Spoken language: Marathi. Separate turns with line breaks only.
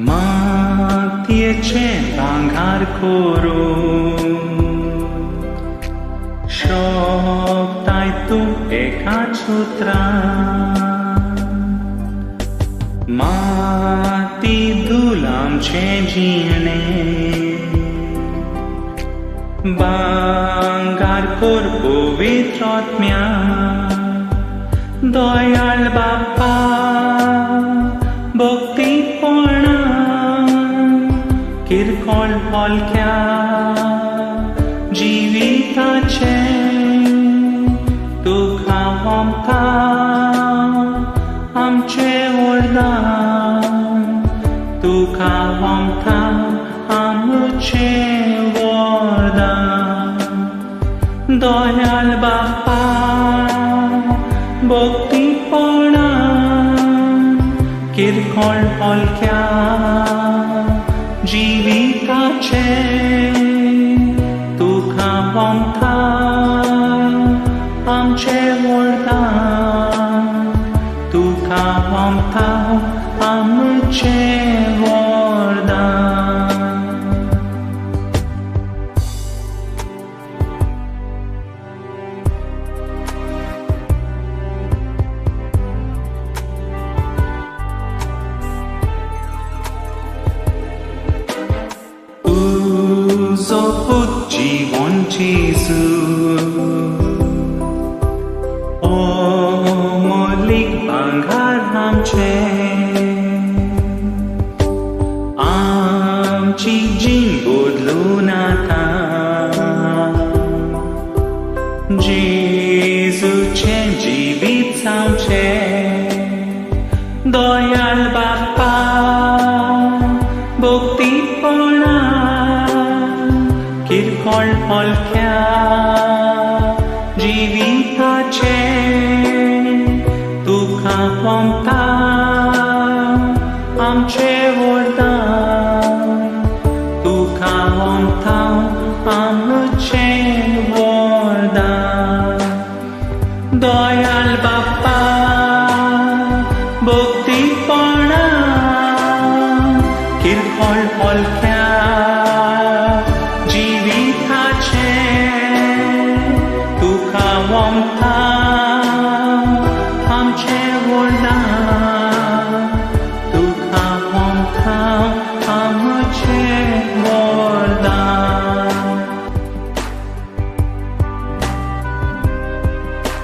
मातयेचें भांगर करून शोभताय तूं एकाच सुत्रान माती धूल आमचें जिणें भांगर कर पवित्र आत्म्यान दयाळ बाप्पा भक्तीपणान किरकोळ हलक्या जिविताचें तुका आमकां आमचें वरदान तुका आमकां आमचें वरदान दयाळ बाप्पा भक्तीपणान किरकोळ हलक्या जिविताचें तुका आमकां आमचें वरदान तुका आमकां आमचें वरदान. तुजो पूत जीवन जेजू अमोलीक भांगर आमची जीण बदलून आतां जेजूचें जिवीत जावचें दयाळ बाप्पा भक्तीपणान किरकोळ हलक्या जिविताचें तुका आमकां आमचें वरदान तुका आमकां आमचें वरदान दया